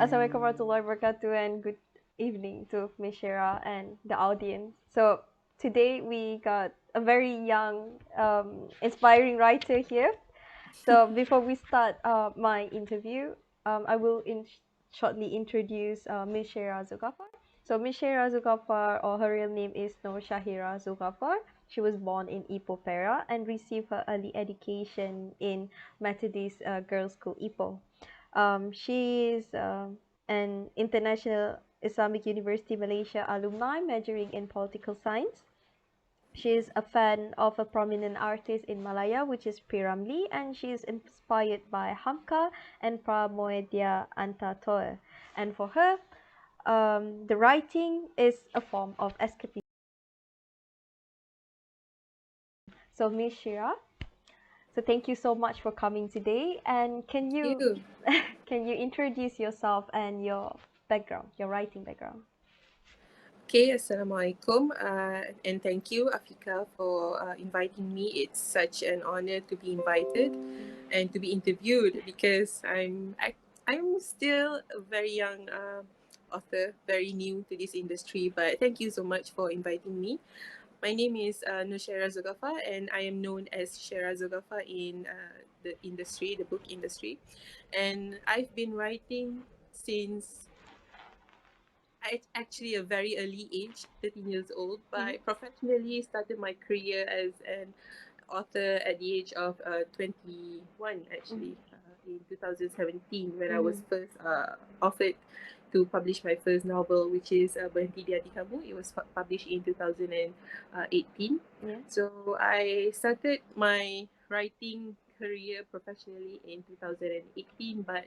Assalamualaikum warahmatullahi wabarakatuh, and good evening to Miss Shera and the audience. So today we got a very young, inspiring writer here. So before we start my interview, I will shortly introduce Miss Shera Zulghafar. So Miss Shera Zulghafar, or her real name is Noah Zulghafar. She was born in Ipoh, Perak, and received her early education in Methodist Girls' School, Ipoh. She is an international Islamic University Malaysia alumni majoring in political science. She is a fan of a prominent artist in Malaya, which is P. Ramlee, and she is inspired by Hamka and Pramoedya Antatoe. And for her, the writing is a form of escapism. So, Miss Shira, so thank you so much for coming today. And can you You. can you introduce yourself and your background, your writing background? Okay, Assalamualaikum. And thank you, Afika, for inviting me. It's such an honor to be invited and to be interviewed because I'm still a very young author, very new to this industry. But thank you so much for inviting me. My name is Shera Zulghafar, and I am known as Shera Zulghafar in the industry, the book industry. And I've been writing since actually a very early age, 13 years old, but Mhm. I professionally started my career as an author at the age of 21, actually, in 2017, when I was Mhm. first offered to publish my first novel, which is Berhenti di Hati Kamu. It was published in 2018. Yeah. So I started my writing career professionally in 2018, but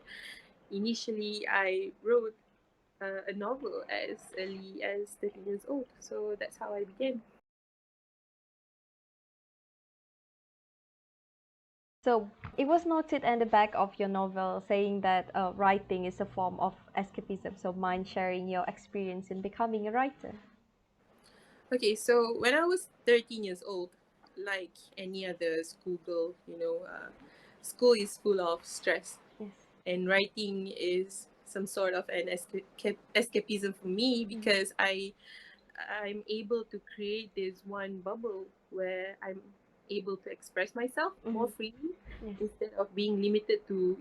initially I wrote a novel as early as 13 years old. So that's how I began. So it was noted in the back of your novel saying that writing is a form of escapism. So mind sharing your experience in becoming a writer? Okay, so when I was 13 years old, like any other schoolgirl, school is full of stress, Yes. and writing is some sort of an escapism for me Mm. because I'm able to create this one bubble where I'm able to express myself more Mhm. freely Yes. instead of being limited to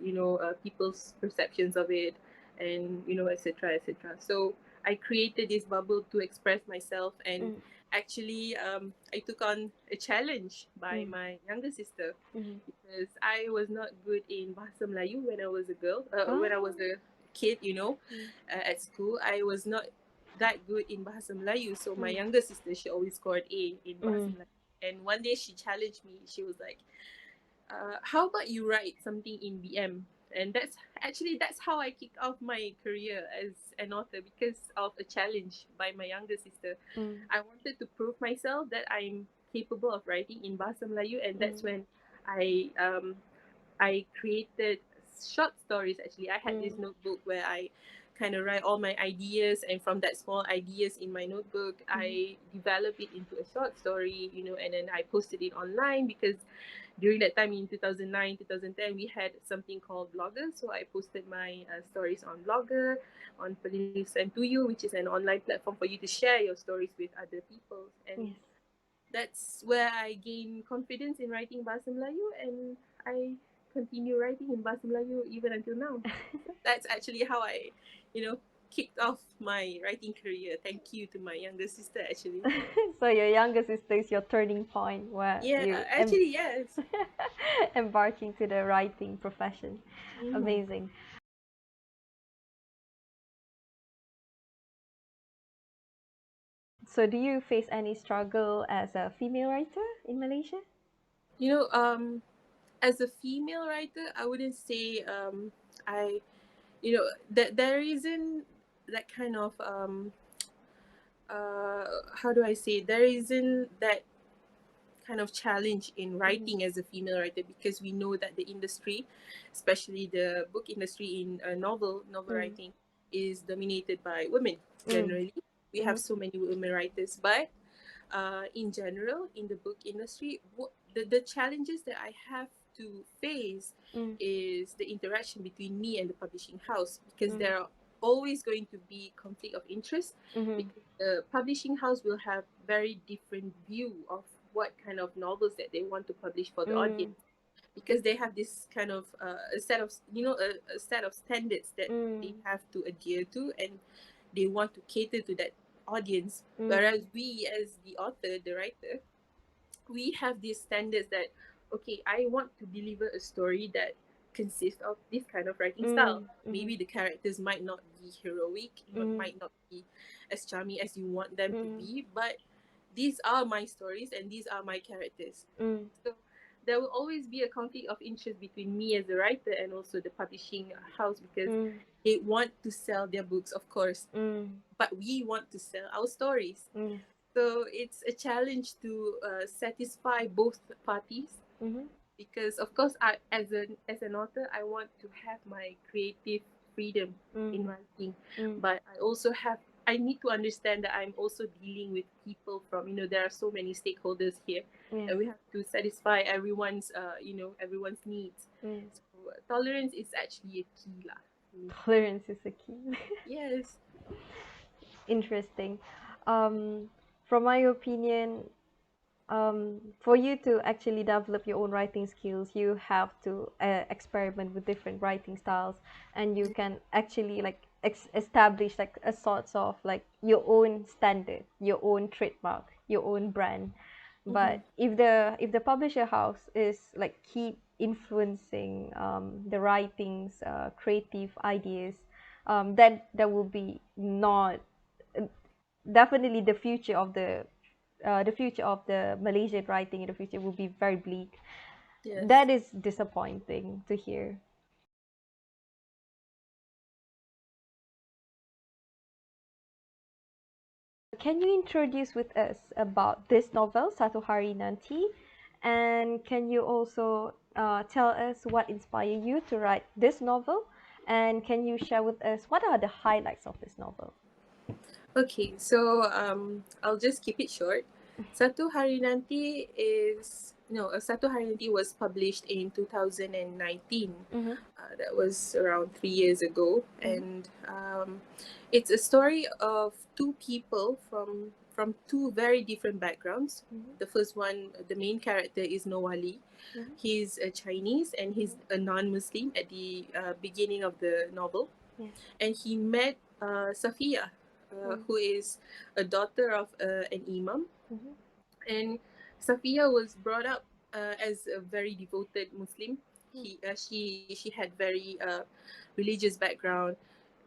people's perceptions of it, and etc etc. So I created this bubble to express myself, and Mm. actually I took on a challenge by Mm. my younger sister Mhm. because I was not good in Bahasa Melayu when I was a girl, when I Ah. was a kid, Mm. at school. I was not that good in Bahasa Melayu. So my Mm. younger sister, she always scored A in Bahasa Mm. Melayu. And one day she challenged me. She was like, how about you write something in BM? And that's how I kicked off my career as an author, because of a challenge by my younger sister. Mm. I wanted to prove myself that I'm capable of writing in Bahasa Melayu, and that's Mm. when I created short stories. Actually, I had this Mm. notebook where I kind of write all my ideas, and from that small ideas in my notebook, Mhm. I develop it into a short story, and then I posted it online because during that time in 2009, 2010, we had something called Blogger. So I posted my stories on Blogger, on Penulis Send to You, which is an online platform for you to share your stories with other people. And Yes. that's where I gain confidence in writing Bahasa Melayu, and I continue writing in Bahasa Melayu even until now. So that's actually how I, you know, kicked off my writing career. Thank you to my younger sister, actually. So your younger sister is your turning point where Yeah, you actually, yes. embarking to the writing profession. Mm. Amazing. So do you face any struggle as a female writer in Malaysia? You know, as a female writer, I wouldn't say I, that there isn't that kind of how do I say, there isn't that kind of challenge in Mhm. writing as a female writer, because we know that the industry, especially the book industry in novel Mm. writing, is dominated by women. Mm. Generally, we have Mhm. so many women writers, but in general, in the book industry, the challenges that I have to face Mm. is the interaction between me and the publishing house, because Mm. always going to be conflict of interest, Mhm. because the publishing house will have very different view of what kind of novels that they want to publish for the Mm. audience, because they have this kind of a set of, a set of standards that they Mm. have to adhere to, and they want to cater to that audience. Mm. Whereas we, as the author, the writer, we have these standards that, okay, I want to deliver a story that consists of this kind of writing style. Mm. Mhm. Maybe the characters might not be heroic, Mm. might not be as charming as you want them to Mm. be, but these are my stories and these are my characters. Mm. So there will always be a conflict of interest between me as a writer and also the publishing house, because Mm. they want to sell their books, of course, Mm. but we want to sell our stories. Mm. So it's a challenge to satisfy both parties, Mhm. because of course, I, as an author, I want to have my creative freedom Mm. in writing, Mm. but I need to understand that I'm also dealing with people from, there are so many stakeholders here, Yes. and we have to satisfy everyone's everyone's needs. Mm. So tolerance is actually a key lah. Tolerance is the key. Yes. Interesting. From my opinion, for you to actually develop your own writing skills, you have to experiment with different writing styles, and you can actually like establish like a sort of like your own standard, your own trademark, your own brand. Mm-hmm. But if the publisher house is like keep influencing the writings, creative ideas, then that will be not definitely the future of the Malaysian writing in the future will be very bleak. Yes. That is disappointing to hear. Can you introduce with us about this novel, Satu Hari Nanti? And can you also tell us what inspired you to write this novel? And can you share with us what are the highlights of this novel? Okay, so I'll just keep it short. Satu Hari Nanti is no, Satu Hari Nanti was published in 2019. Mm-hmm. That was around 3 years ago, Mm-hmm. and it's a story of two people from two very different backgrounds. Mm-hmm. The first one, the main character, is Noah. Mm-hmm. He's a Chinese and he's a non-Muslim at the beginning of the novel, Yes. and he met Safiyyah, Mm-hmm. who is a daughter of an imam. Mm-hmm. And Safiyyah was brought up as a very devoted Muslim. She had very religious background.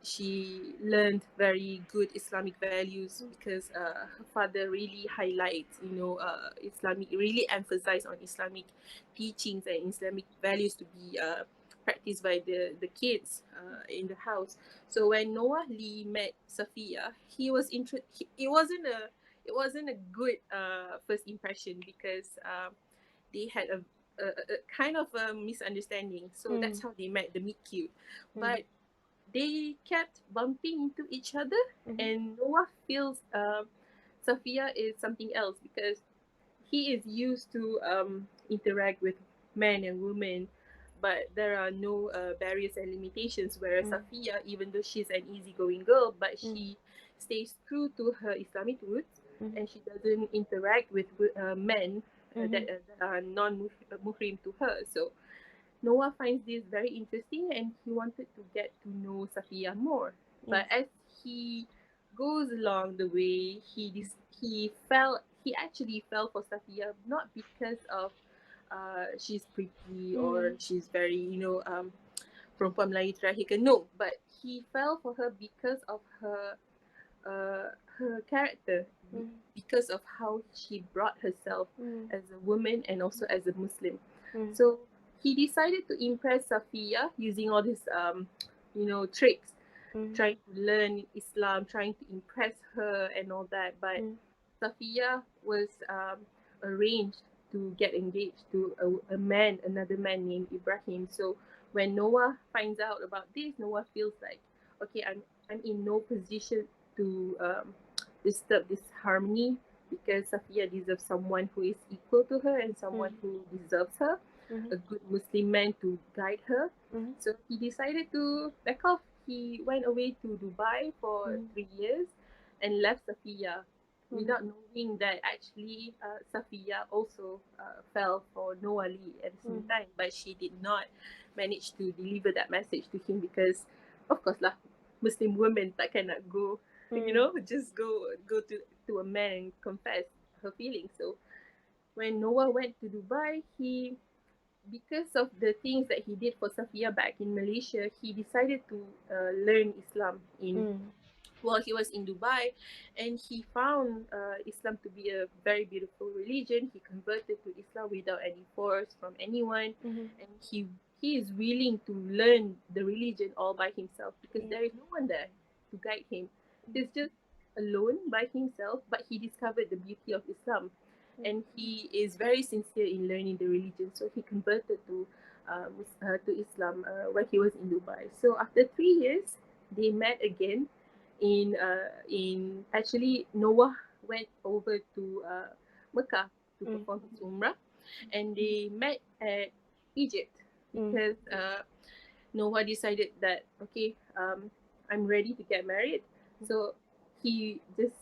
She learned very good Islamic values because her father really highlights, Islamic, really emphasized on Islamic teachings and Islamic values to be practiced by the kids in the house. So when Noah Lee met Safiyyah, it wasn't a good first impression, because they had a kind of a misunderstanding. So that's how they met, the meet cute. Mm-hmm. But they kept bumping into each other, Mm-hmm. and Noah feels Safiyyah is something else, because he is used to interact with men and women, but there are no barriers and limitations. Whereas Safiyyah, even though she's an easygoing girl, but she stays true to her Islamic roots, Mm-hmm. and she doesn't interact with men Mm-hmm. that are non-muhrim to her. So Noah finds this very interesting, and he wanted to get to know Safiyyah more. Yes. But as he goes along the way, he actually fell for Safiyyah, not because of she's pretty or Mm. she's very, perempuan Melayu terakhir, no, but he fell for her because of her character, Mm. because of how she brought herself Mm. as a woman and also as a Muslim. Mm. So he decided to impress Safiyyah using all these, tricks, Mm. trying to learn Islam, trying to impress her and all that. But Mm. Safiyyah was arranged to get engaged to another man named Ibrahim. So when Noah finds out about this, Noah feels like, okay, I'm in no position to disturb this harmony, because Safiyyah deserves someone who is equal to her and someone Mm. who deserves her, Mhm. a good Muslim man to guide her. Mhm. So he decided to back off. he went away to Dubai for Mm-hmm. 3 years and left Safiyyah Mm-hmm. without knowing that actually Safiyyah also fell for Noah at the same Mm-hmm. time, but she did not manage to deliver that message to him because, of course lah, Muslim women tak cannot go, just go to a man and confess her feelings. So when Noah went to Dubai, he because of the things that he did for Safiyyah back in Malaysia, he decided to learn Islam in Mm-hmm. while he was in Dubai, and he found Islam to be a very beautiful religion. He converted to Islam without any force from anyone, Mm-hmm. and he is willing to learn the religion all by himself because Yeah. there is no one there to guide him. He's just alone by himself, but he discovered the beauty of Islam, and he is very sincere in learning the religion. So he converted to Islam when he was in Dubai. So after 3 years, they met again in actually Noah went over to Mecca to Mm-hmm. perform his umrah, and they met at Egypt Mm-hmm. because Noah decided that okay, I'm ready to get married. So he just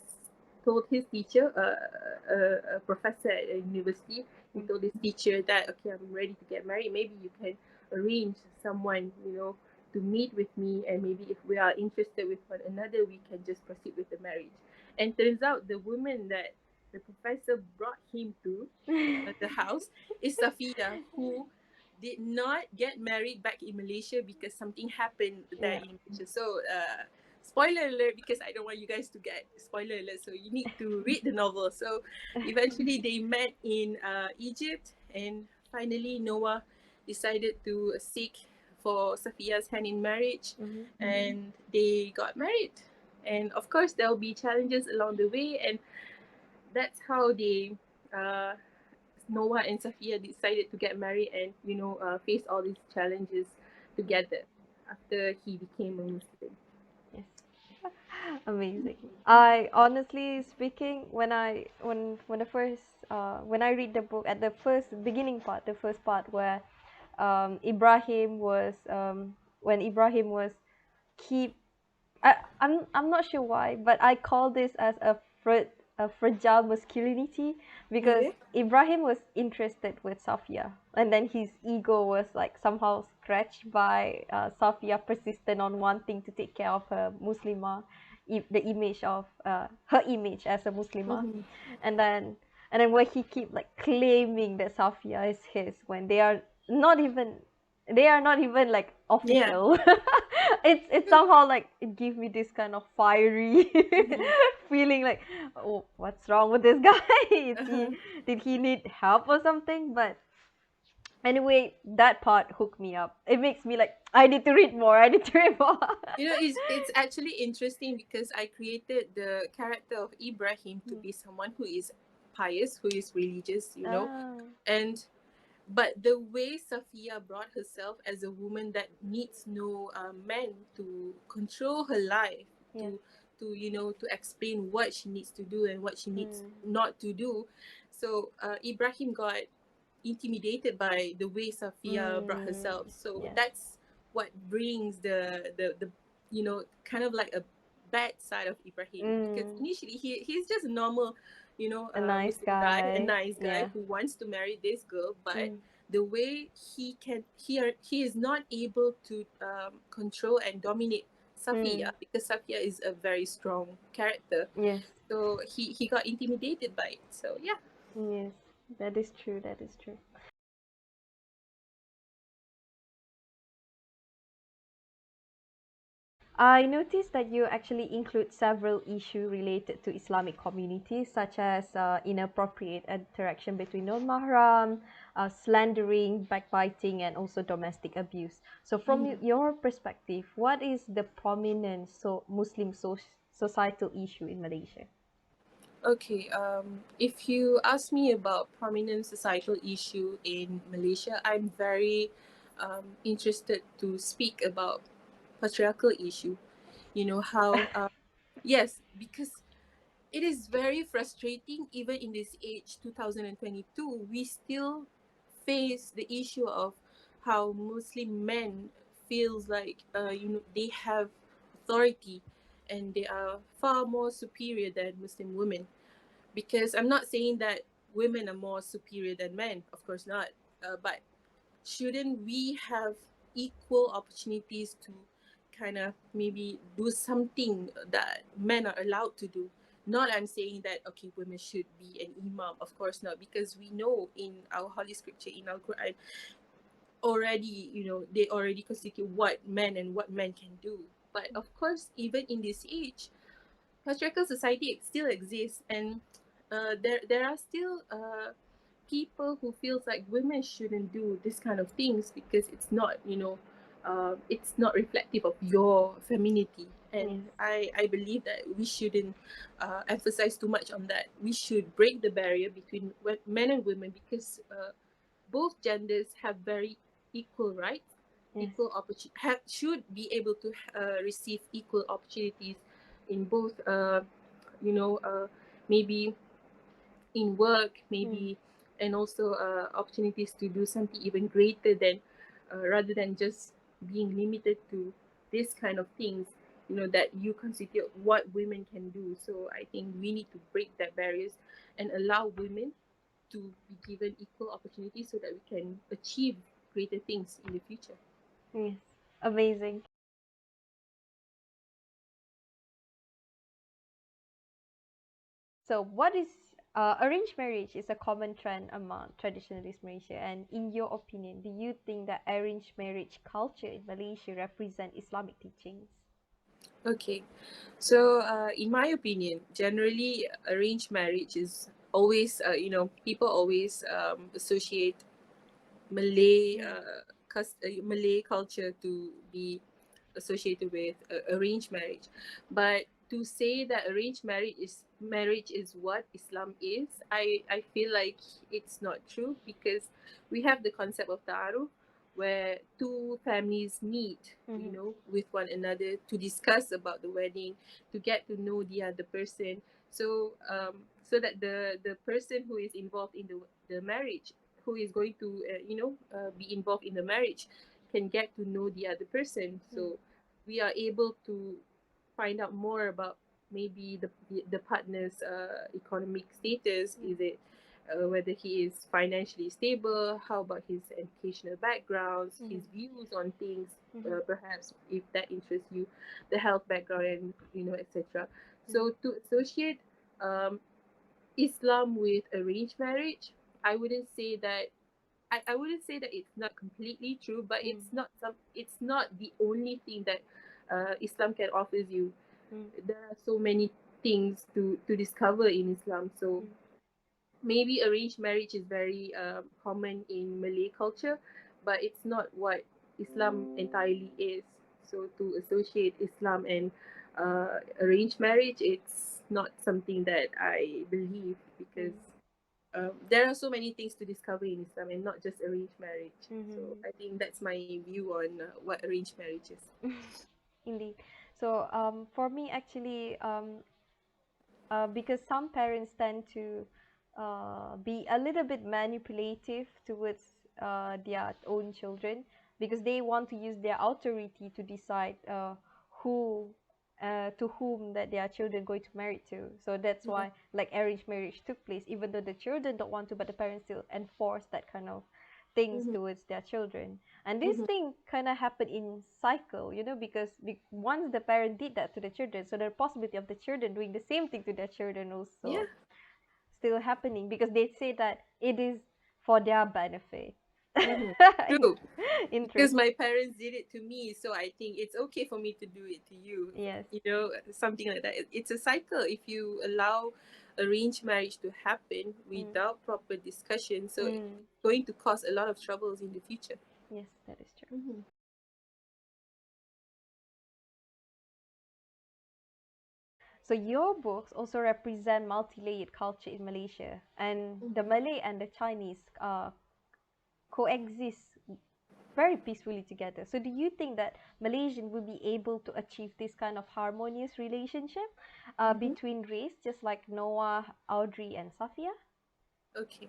told his teacher, a professor at a university, he told his teacher that okay, I'm ready to get married. Maybe you can arrange someone, to meet with me, and maybe if we are interested with one another, we can just proceed with the marriage. And turns out the woman that the professor brought him to the house is Safiyyah, who did not get married back in Malaysia because something happened there Yeah. in Malaysia. So, spoiler alert, because I don't want you guys to get spoiler alert. So, you need to read the novel. So, eventually, they met in Egypt, and finally, Noah decided to seek for Safiyyah's hand in marriage, Mm-hmm. and they got married. And of course, there will be challenges along the way, and that's how uh, Noah and Safiyyah decided to get married and face all these challenges together after he became a Muslim. Yes. Amazing. I honestly speaking, when the first when I read the book at the first beginning part, the first part where Ibrahim was when Ibrahim was keep I'm not sure why, but I call this as a fragile masculinity because Okay. Ibrahim was interested with Safia, and then his ego was like somehow scratched by Safia persistent on wanting to take care of her Muslimah, the image of her image as a Muslimah, Mm-hmm. and then and then where he keep like claiming that Safia is his when not even they are not even like Yeah. official. It's somehow like it gives me this kind of fiery Mm-hmm. feeling like, oh, what's wrong with this guy? Is he Uh-huh. did he need help or something? But anyway, that part hooked me up. It makes me like I need to read more. I need to read more. It's actually interesting because I created the character of Ibrahim to be someone who is pious, who is religious, Ah, and but the way Safiya brought herself as a woman that needs no man to control her life, yes. to explain what she needs to do and what she needs Mm, not to do. So Ibrahim got intimidated by the way Safiya brought mm, herself. So yes. that's what brings the kind of like a bad side of Ibrahim, because Mm, initially he's just a normal a nice Muslim guy, a guy. nice guy Yeah. who wants to marry this girl, but Mm, the way he is not able to control and dominate mm, Safiya, because Safiya is a very strong character. yes. So he got intimidated by it. So yeah. Yes. That is true. That is true. I noticed that you actually include several issues related to Islamic communities, such as inappropriate interaction between non-mahram, slandering, backbiting, and also domestic abuse. So, from Mhm. your perspective, what is the prominent Muslim societal issue in Malaysia? Okay, if you ask me about prominent societal issue in Malaysia, I'm very interested to speak about patriarchal issue. You know how, yes, because it is very frustrating even in this age, 2022, we still face the issue of how Muslim men feels like they have authority and they are far more superior than Muslim women. Because I'm not saying that women are more superior than men, of course not. But shouldn't we have equal opportunities to kind of maybe do something that men are allowed to do? Not I'm saying that okay, women should be an imam, of course not, because we know in our holy scripture, in our Quran, already, they already constitute what men and what men can do. But of course, even in this age, patriarchal society still exists, and there are still people who feels like women shouldn't do this kind of things because it's not reflective of your femininity. Yes. And I believe that we shouldn't emphasize too much on that. We should break the barrier between men and women, because both genders have very equal rights, Yes. equal opportunity, should be able to receive equal opportunities in both, you know, maybe in work, Mm. maybe, and also opportunities to do something even greater than, rather than just being limited to this kind of things, that you constitute what women can do. So I think we need to break that barriers and allow women to be given equal opportunities so that we can achieve greater things in the future. Yes. Amazing. So, what is arranged marriage is a common trend among traditionalist Malaysia. And in your opinion, do you think that arranged marriage culture in Malaysia represent Islamic teachings? Okay, so in my opinion, generally arranged marriage is always, people always associate Malay Mm. Malay culture to be associated with arranged marriage. But to say that arranged marriage is what Islam is, I feel like it's not true, because we have the concept of ta'aruf, where two families meet, Mm-hmm. with one another to discuss about the wedding, to get to know the other person. So that the person who is involved in the marriage, who is going to be involved in the marriage, can get to know the other person. Mm. So we are able to find out more about maybe the partner's economic status. Mm. Is it whether he is financially stable? How about his educational backgrounds, Mm-hmm. his views on things? Mm-hmm. Perhaps if that interests you, the health background, and etc. Mm-hmm. So to associate um, Islam with arranged marriage, I wouldn't say that I wouldn't say that it's not completely true, but Mm. it's not the only thing that Islam can offers you. Mm. There are so many things to discover in Islam. So Mm. maybe arranged marriage is very common in Malay culture, but it's not what Islam entirely is. So to associate Islam and arranged marriage, it's not something that I believe, because Mm. there are so many things to discover in Islam, and not just arranged marriage. So Mm-hmm. I think that's my view on what arranged marriage is. Indeed. So, for me, actually, because some parents tend to be a little bit manipulative towards their own children, because they want to use their authority to decide who to whom that their children going to marry to. So that's Mm-hmm. why like arranged marriage took place, even though the children don't want to, but the parents still enforce that kind of things Mm-hmm. towards their children. And this Mm-hmm. thing kind of happen in cycle, because once the parent did that to the children, so the possibility of the children doing the same thing to their children Yeah. also still happening, because they say that it is for their benefit. Mm-hmm. True. Because Interesting. my parents did it to me, so I think it's okay for me to do it to you. Yes. Something like that. It's a cycle. If you allow arranged marriage to happen Mm. without proper discussion, so it's Mm. going to cause a lot of troubles in the future. Yes, that is true. Mm-hmm. So your books also represent multi-layered culture in Malaysia, and the Mm-hmm. Malay and the Chinese coexist very peacefully together. So do you think that Malaysian will be able to achieve this kind of harmonious relationship Mm-hmm. between race, just like Noah, Audrey, and Safiyyah? Okay.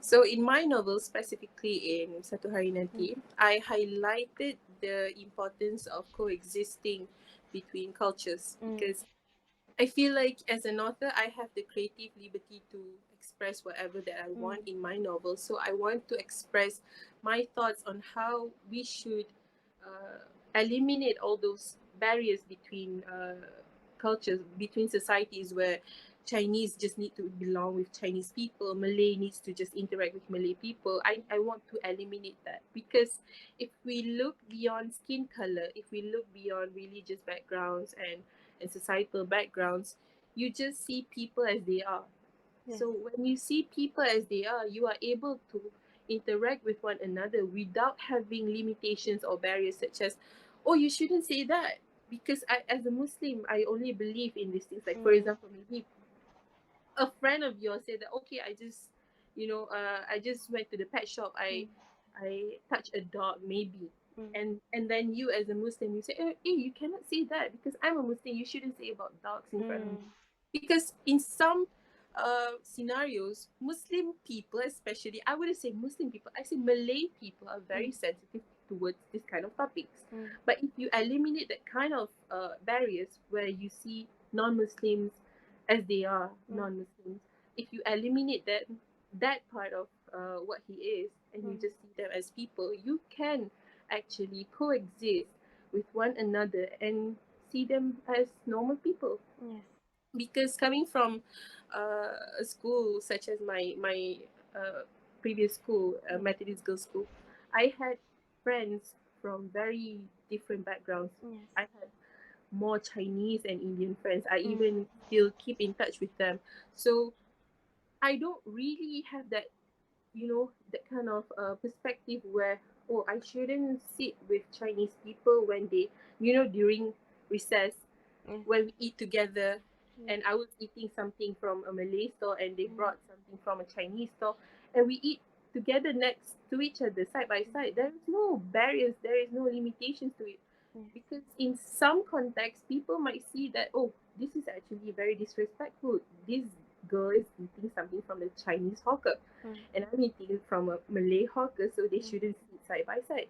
So in my novel, specifically in Satu Hari Mm. Nanti, I highlighted the importance of coexisting between cultures, Mm. because I feel like as an author, I have the creative liberty to express whatever that I Mm. want in my novel. So I want to express my thoughts on how we should eliminate all those barriers between cultures, between societies, where Chinese just need to belong with Chinese people, Malay needs to just interact with Malay people. I want to eliminate that, because if we look beyond skin color, if we look beyond religious backgrounds and societal backgrounds, you just see people as they are. Yes. So when you see people as they are, you are able to interact with one another without having limitations or barriers such as, oh, you shouldn't say that. Because as a Muslim, I only believe in these things. Like, for Mm. example, maybe a friend of yours said that, okay, I just went to the pet shop. Mm. I touched a dog, maybe. Mm. And then you as a Muslim, you say, hey, you cannot say that because I'm a Muslim. You shouldn't say about dogs in front of me. Mm. Because in some scenarios, Muslim people, especially, I wouldn't say Muslim people, I say Malay people are very Mm. sensitive towards this kind of topics. Mm. But if you eliminate that kind of barriers where you see non-Muslims as they are Mm. non-Muslims, if you eliminate that part of what he is, and you Mm. just see them as people, you can actually coexist with one another and see them as normal people. Yes. Because coming from a school such as my previous school, Mm. Methodist Girls School, I had friends from very different backgrounds. Yes. I had more Chinese and Indian friends. I Mm. even still keep in touch with them. So I don't really have that, that kind of perspective where, oh, I shouldn't sit with Chinese people when they, during recess, Yes. when we eat together, Yes. and I was eating something from a Malay store and they Mm. brought something from a Chinese store, and we eat together next to each other, side by side. There is no barriers, there is no limitations to it. Yes. Because in some contexts, people might see that, oh, this is actually very disrespectful. This girl is eating something from the Chinese hawker, Mm. and I'm eating from a Malay hawker, so they Mm. shouldn't sit side by side.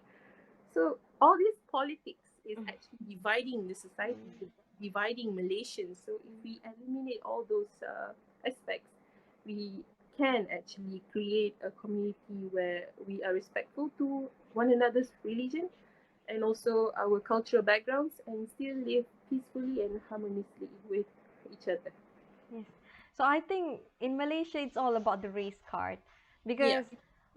So all this politics is Mm. actually dividing the society, Mm. dividing Malaysians. So if Mm. we eliminate all those aspects, we can actually create a community where we are respectful to one another's religion and also our cultural backgrounds, and still live peacefully and harmoniously with each other. Yes. So I think in Malaysia it's all about the race card Yeah. because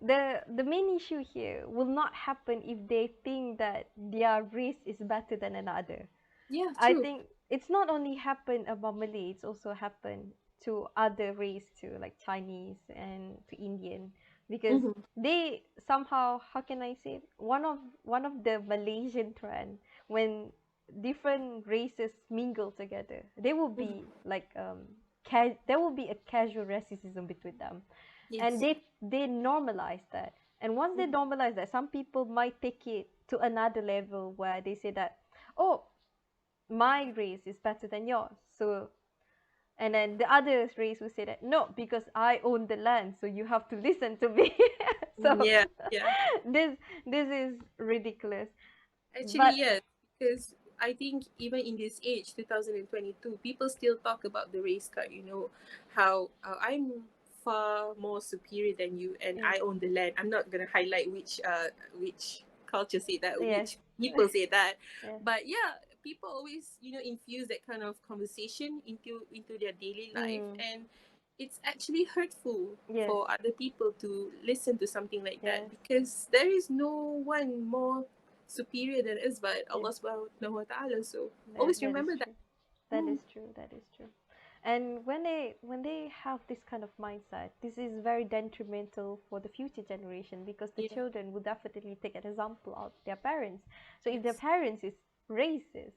the main issue here will not happen if they think that their race is better than another. Yeah, I true. think it's not only happened about Malay, it's also happened to other race too, like Chinese and to Indian, because Mm-hmm. they somehow, how can I say it? One of the Malaysian trend when different races mingle together, they will be Mm-hmm. like there will be a casual racism between them, and Yes. they normalize that. And once they normalize that, some people might take it to another level where they say that, oh, my race is better than yours. So, and then the other race will say that, no, because I own the land, so you have to listen to me. So Yeah, yeah. this this is ridiculous. Actually, But yes, because I think even in this age, 2022, people still talk about the race card, how I'm far more superior than you and yes, I own the land. I'm not going to highlight which culture say that, yes, which people say that. yes, But yeah, people always, infuse that kind of conversation into their daily life, mm, and it's actually hurtful yes, for other people to listen to something like that, yes, because there is no one more superior than us by yes. Allah subhanahu wa ta'ala. So always That is remember that. true. That Mm. is true. That is true. And when they have this kind of mindset, this is very detrimental for the future generation because the Yeah. children would definitely take an example of their parents. So if their Yes. parents is racist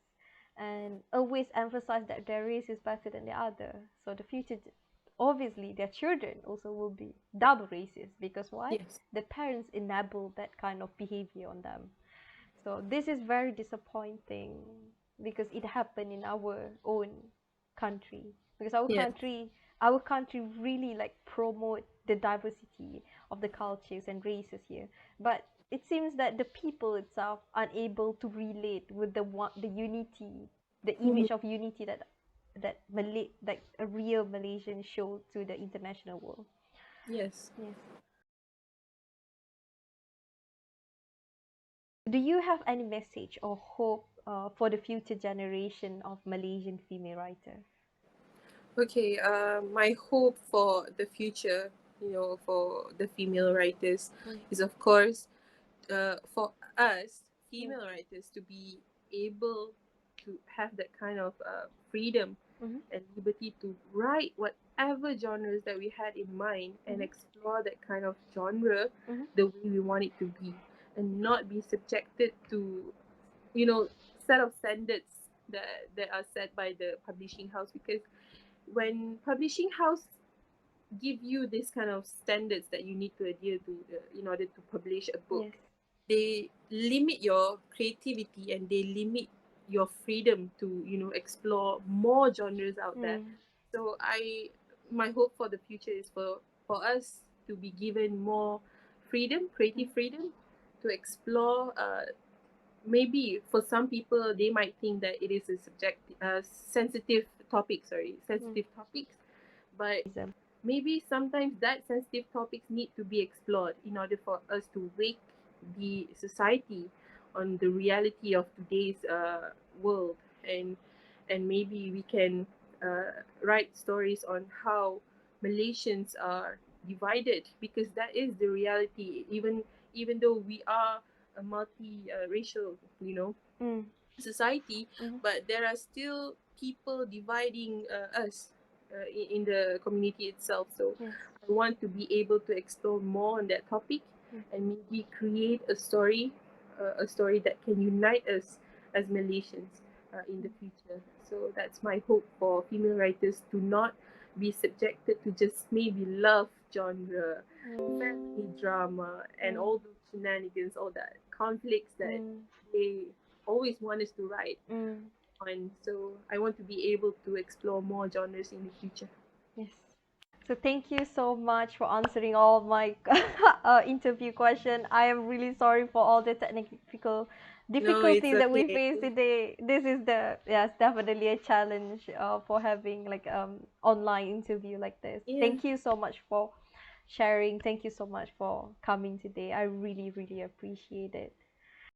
and always emphasize that their race is better than the other, so the future, obviously their children also will be double racist because why? Yes. The parents enable that kind of behavior on them. So this is very disappointing because it happened in our own country. Because Yes. our country really like promote the diversity of the cultures and races here. But it seems that the people itself unable to relate with the unity, the Mhm. image of unity that a real Malaysian show to the international world. Yes. Yes. Do you have any message or hope for the future generation of Malaysian female writers? Okay, my hope for the future, for the female writers Mm. is, of course, for us Yes. female writers to be able to have that kind of freedom Mm-hmm. and liberty to write whatever genres that we had in mind and Mm-hmm. explore that kind of genre Mm-hmm. the way we want it to be, and not be subjected to, set of standards that are set by the publishing house. Because when publishing house give you this kind of standards that you need to adhere to, in order to publish a book, Yes. they limit your creativity and they limit your freedom to, explore more genres out there. Mm. So my hope for the future is for us to be given more freedom, creative Mm-hmm. freedom, to explore. Maybe for some people they might think that it is a sensitive topic, Mm. sensitive topics, but Ism. maybe sometimes that sensitive topics need to be explored in order for us to wake the society on the reality of today's world. And maybe we can write stories on how Malaysians are divided, because that is the reality. Even though we are a multi-racial, Mm. society, Mm-hmm. but there are still people dividing us in the community itself. So Yes. I want to be able to explore more on that topic Mm. and maybe create a story that can unite us as Malaysians in the future. So that's my hope for female writers, to not be subjected to just maybe love genre, Mm. family drama, and Mm. all those shenanigans, all that conflicts that Mm. they always want us to write Mm. on. So I want to be able to explore more genres in the future. Yes. So thank you so much for answering all my interview question. I am really sorry for all the technical No, it's difficulty that we okay. face today. This is yes, definitely a challenge for having like online interview like this. Yeah. Thank you so much for sharing. Thank you so much for coming today. I really, really appreciate it.